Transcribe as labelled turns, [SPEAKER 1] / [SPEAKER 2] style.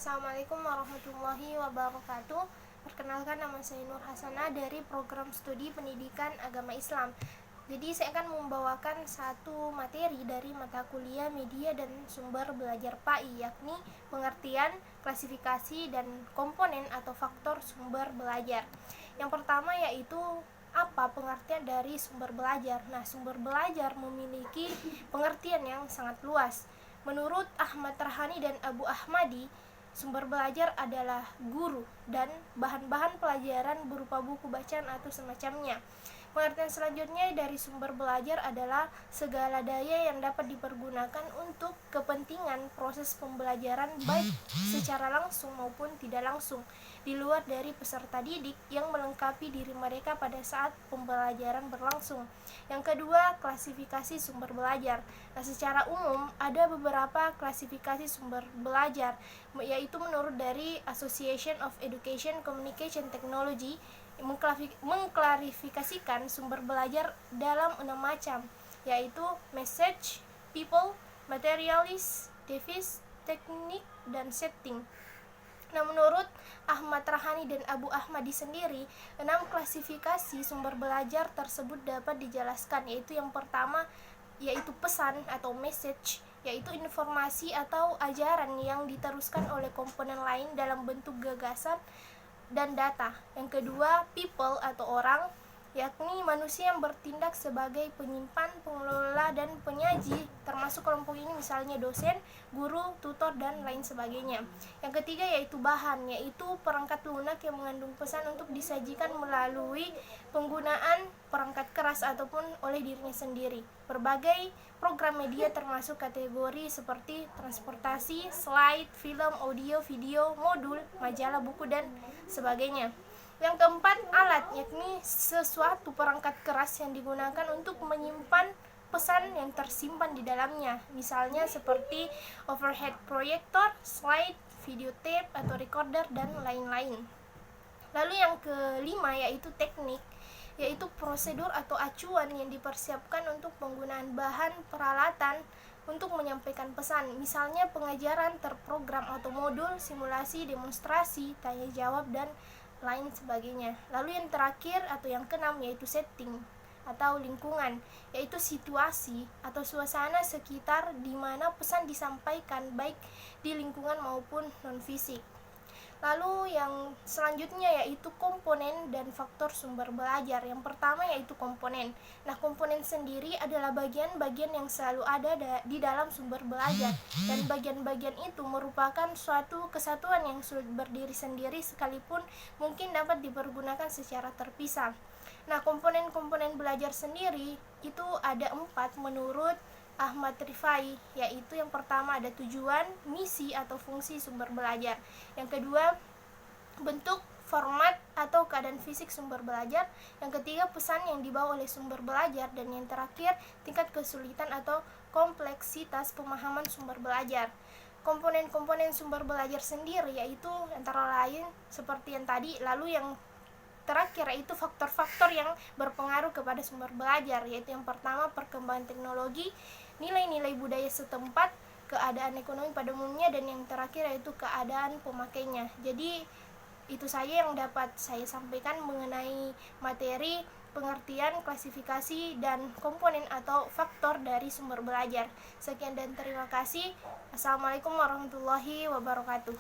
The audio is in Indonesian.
[SPEAKER 1] Assalamualaikum warahmatullahi wabarakatuh. Perkenalkan, nama saya Nur Hasanah dari program studi pendidikan agama Islam. Jadi saya akan membawakan satu materi dari mata kuliah media dan sumber belajar PAI, yakni pengertian, klasifikasi, dan komponen atau faktor sumber belajar. Yang pertama yaitu apa pengertian dari sumber belajar. Nah, sumber belajar memiliki pengertian yang sangat luas. Menurut Ahmad Rahani dan Abu Ahmadi, sumber belajar adalah guru dan bahan-bahan pelajaran berupa buku bacaan atau semacamnya. Pengertian selanjutnya dari sumber belajar adalah segala daya yang dapat dipergunakan untuk kepentingan proses pembelajaran baik secara langsung maupun tidak langsung, di luar dari peserta didik yang melengkapi diri mereka pada saat pembelajaran berlangsung. Yang kedua, klasifikasi sumber belajar. Nah, secara umum ada beberapa klasifikasi sumber belajar, yaitu menurut dari Association of Education Communication Technology mengklarifikasikan sumber belajar dalam 6 macam, yaitu message, people, materialist, device, teknik, dan setting. Nah, menurut Ahmad Rahani dan Abu Ahmadi sendiri, 6 klasifikasi sumber belajar tersebut dapat dijelaskan, yaitu yang pertama yaitu pesan atau message, yaitu informasi atau ajaran yang diteruskan oleh komponen lain dalam bentuk gagasan dan data. Yang kedua, people atau orang, yakni manusia yang bertindak sebagai penyimpan, pengelola, dan penyaji, termasuk kelompok ini misalnya dosen, guru, tutor, dan lain sebagainya. Yang ketiga yaitu bahan, yaitu perangkat lunak yang mengandung pesan untuk disajikan melalui penggunaan perangkat keras ataupun oleh dirinya sendiri. Berbagai program media termasuk kategori seperti transportasi, slide, film, audio, video, modul, majalah, buku, dan sebagainya. Yang keempat, alat, yakni sesuatu perangkat keras yang digunakan untuk menyimpan pesan yang tersimpan di dalamnya, misalnya seperti overhead projector, slide, videotape atau recorder, dan lain-lain. Lalu yang kelima yaitu teknik, yaitu prosedur atau acuan yang dipersiapkan untuk penggunaan bahan peralatan untuk menyampaikan pesan, misalnya pengajaran terprogram atau modul, simulasi, demonstrasi, tanya jawab, dan lain sebagainya. Lalu yang terakhir atau yang keenam yaitu setting atau lingkungan, yaitu situasi atau suasana sekitar di mana pesan disampaikan, baik di lingkungan maupun non-fisik. Lalu yang selanjutnya yaitu komponen dan faktor sumber belajar. Yang pertama yaitu komponen. Nah, komponen sendiri adalah bagian-bagian yang selalu ada di dalam sumber belajar, dan bagian-bagian itu merupakan suatu kesatuan yang sulit berdiri sendiri sekalipun mungkin dapat dipergunakan secara terpisah. Nah, komponen-komponen belajar sendiri itu ada 4 menurut Ahmad Rifai, yaitu yang pertama ada tujuan, misi atau fungsi sumber belajar. Yang kedua, bentuk, format atau keadaan fisik sumber belajar. Yang ketiga, pesan yang dibawa oleh sumber belajar. Dan yang terakhir, tingkat kesulitan atau kompleksitas pemahaman sumber belajar. Komponen-komponen sumber belajar sendiri yaitu antara lain seperti yang tadi. Lalu yang terakhir yaitu faktor-faktor yang berpengaruh kepada sumber belajar, yaitu yang pertama perkembangan teknologi, nilai-nilai budaya setempat, keadaan ekonomi pada umumnya, dan yang terakhir yaitu keadaan pemakainya. Jadi itu saja yang dapat saya sampaikan mengenai materi pengertian, klasifikasi, dan komponen atau faktor dari sumber belajar. Sekian dan terima kasih. Assalamualaikum warahmatullahi wabarakatuh.